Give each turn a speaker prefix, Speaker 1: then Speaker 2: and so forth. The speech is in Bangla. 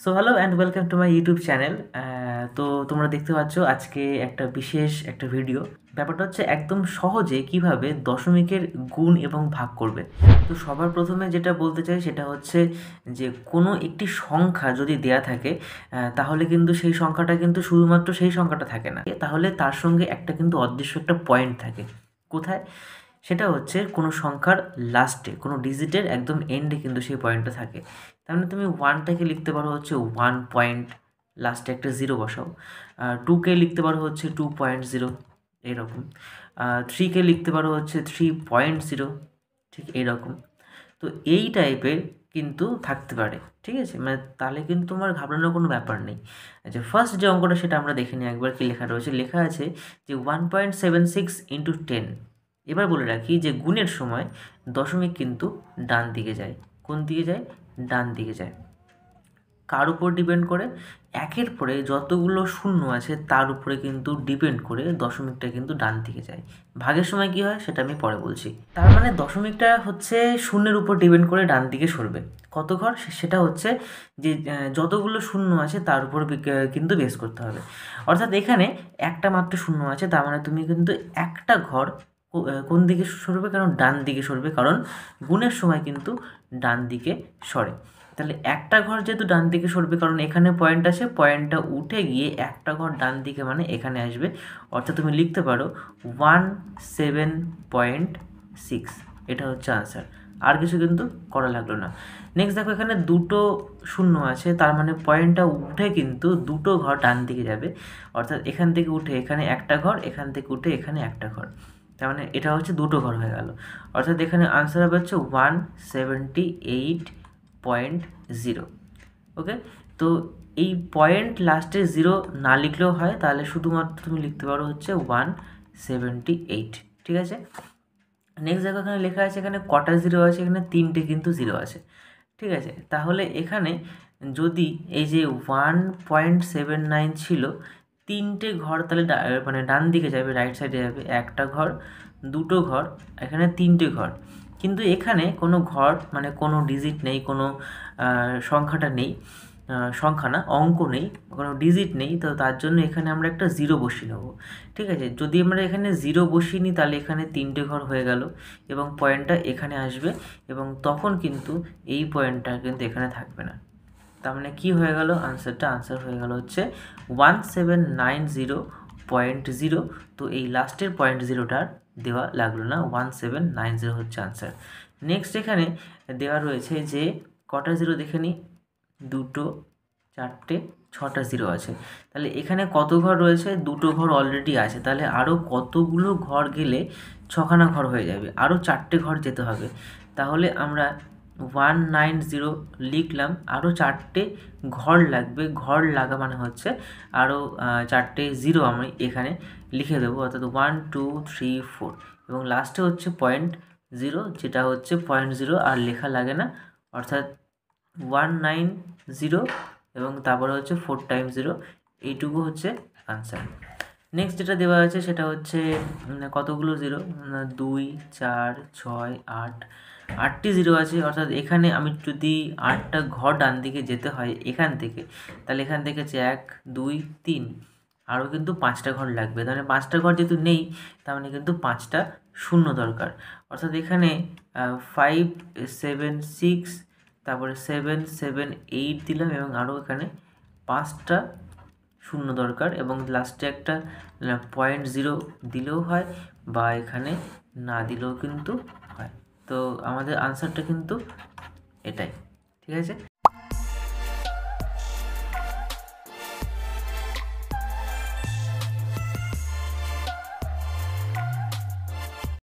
Speaker 1: So hello and welcome to my YouTube channel. তো তোমরা দেখতে পাচ্ছ আজকে একটা বিশেষ একটা ভিডিও। ব্যাপারটা হচ্ছে একদম সহজে কিভাবে দশমিকের গুণ এবং ভাগ করবে। তো সবার প্রথমে যেটা বলতে চাই সেটা হচ্ছে যে কোনো একটি সংখ্যা যদি দেয়া থাকে তাহলে কিন্তু সেই সংখ্যাটা কিন্তু শুধুমাত্র সেই সংখ্যাটা থাকে না, তাহলে তার সঙ্গে একটা কিন্তু অদৃশ্য একটা পয়েন্ট থাকে। কোথায়? সেটা হচ্ছে কোনো সংখ্যার লাস্টে, কোনো ডিজিটের একদম এন্ডে কিন্তু সেই পয়েন্টটা থাকে। তার মানে তুমি ওয়ানটাকে লিখতে পারো হচ্ছে 1 পয়েন্ট, লাস্টে একটা জিরো বসাও। টুকে লিখতে পারো হচ্ছে 2.0, এরকম। থ্রিকে লিখতে পারো হচ্ছে 3.0, ঠিক এইরকম। তো এই টাইপের কিন্তু থাকতে পারে, ঠিক আছে? মানে তাহলে কিন্তু তোমার ঘাবড়ানোর কোনো ব্যাপার নেই। আচ্ছা, ফার্স্ট যে অঙ্কটা সেটা আমরা দেখে নিই একবার। কি লেখা রয়েছে? লেখা আছে যে 1.76 × 10। এবার বলে রাখি যে গুণের সময় দশমিক কিন্তু ডান দিকে যায়। কোন দিকে যায়? ডান দিকে যায়। কার উপর ডিপেন্ড করে? একের পরে যতগুলো শূন্য আছে তার উপরে কিন্তু ডিপেন্ড করে দশমিকটা কিন্তু ডান দিকে যায়। ভাগের সময় কি হয় সেটা আমি পরে বলছি। তার মানে দশমিকটা হচ্ছে শূন্যের উপর ডিপেন্ড করে ডান দিকে সরবে। কত ঘর? সেটা হচ্ছে যে যতগুলো শূন্য আছে তার উপর কিন্তু বেস করতে হবে। অর্থাৎ এখানে একটা মাত্র শূন্য আছে, তার মানে তুমি কিন্তু একটা ঘর কোন দিকে সরবে? কারণ ডান দিকে সরবে, কারণ গুণের সময় কিন্তু ডান দিকে সরে। তাহলে একটা ঘর যেহেতু ডান দিকে সরবে, কারণ এখানে পয়েন্ট আছে, পয়েন্টটা উঠে গিয়ে একটা ঘর ডান দিকে মানে এখানে আসবে। অর্থাৎ তুমি লিখতে পারো 17.6। এটা হচ্ছে আনসার। আর কিছু কিন্তু করা লাগলো না। নেক্সট দেখো, এখানে দুটো শূন্য আছে, তার মানে পয়েন্টটা উঠে কিন্তু দুটো ঘর ডান দিকে যাবে। অর্থাৎ এখান থেকে উঠে এখানে একটা ঘর, এখান থেকে উঠে এখানে একটা ঘর। তার মানে এটা হচ্ছে দুটো ঘর হয়ে গেল। অর্থাৎ এখানে আনসার হবে হচ্ছে 178.0। ওকে, তো এই পয়েন্ট লাস্টে জিরো না লিখলেও হয়, তাহলে শুধুমাত্র তুমি লিখতে পারো হচ্ছে 178। ঠিক আছে। নেক্সট দেখো, এখানে লেখা আছে এখানে কটা জিরো আছে? এখানে তিনটে কিন্তু জিরো আছে। ঠিক আছে, তাহলে এখানে যদি এই যে 1.79 ছিল, তিনটে ঘর তাহলে মানে ডান দিকে যাবে, রাইট সাইডে যাবে। একটা ঘর, দুটো ঘর, এখানে তিনটে ঘর। কিন্তু এখানে কোনো ঘর মানে কোনো ডিজিট নেই, কোনো সংখ্যাটা নেই, সংখ্যা না, অঙ্ক নেই, কোনো ডিজিট নেই। তো তার জন্য এখানে আমরা একটা জিরো বসিয়ে নেবো। ঠিক আছে, যদি আমরা এখানে জিরো বসিয়ে নিই তাহলে এখানে তিনটে ঘর হয়ে গেল এবং পয়েন্টটা এখানে আসবে, এবং তখন কিন্তু এই পয়েন্টটা কিন্তু এখানে থাকবে না। তার মানে কী হয়ে গেল? আনসার হয়ে গেল হচ্ছে 1790.0। তো এই লাস্টের পয়েন্ট জিরোটার দেওয়া লাগলো না, 1790 হচ্ছে আনসার। নেক্সট এখানে দেওয়া রয়েছে যে কটা জিরো দেখে নিই। দুটো, চারটে, ছটা জিরো আছে। তাহলে এখানে কত ঘর রয়েছে? দুটো ঘর অলরেডি আছে। তাহলে আরও কতগুলো ঘর গেলে ছখানা ঘর হয়ে যাবে? আরও চারটে ঘর যেতে হবে। তাহলে আমরা 190 লিখলাম, আরও চারটে ঘর লাগবে। ঘর লাগা মানে হচ্ছে আরও চারটে জিরো আমি এখানে লিখে দেবো, অর্থাৎ 1 2 3 4, এবং লাস্টে হচ্ছে পয়েন্ট জিরো, যেটা হচ্ছে পয়েন্ট জিরো আর লেখা লাগে না, অর্থাৎ 190 এবং তারপরে হচ্ছে 4 টাইমস 0। এইটুকু হচ্ছে আনসার। নেক্সট যেটা দেওয়া আছে সেটা হচ্ছে কতগুলো জিরো? 2 4 6 8, 8টি জিরো আছে। অর্থাৎ এখানে আমি যদি 8টা ঘর ডান দিকে যেতে হয় এখান থেকে, তাহলে এখান থেকে হচ্ছে 1 2 3, আরও কিন্তু 5টা ঘর লাগবে। তাহলে 5টা ঘর যেহেতু নেই, তার মানে কিন্তু 5টা শূন্য দরকার। অর্থাৎ এখানে 5 7 6, তারপরে 7 7 8 দিলাম, এবং আরও এখানে 5টা শূন্য দরকার, এবং লাস্টে একটা পয়েন্ট জিরো দিলেও হয় বা এখানে না দিলেও কিন্তু হয়। তো আমাদের আনসারটা কিন্তু এটাই। ঠিক আছে।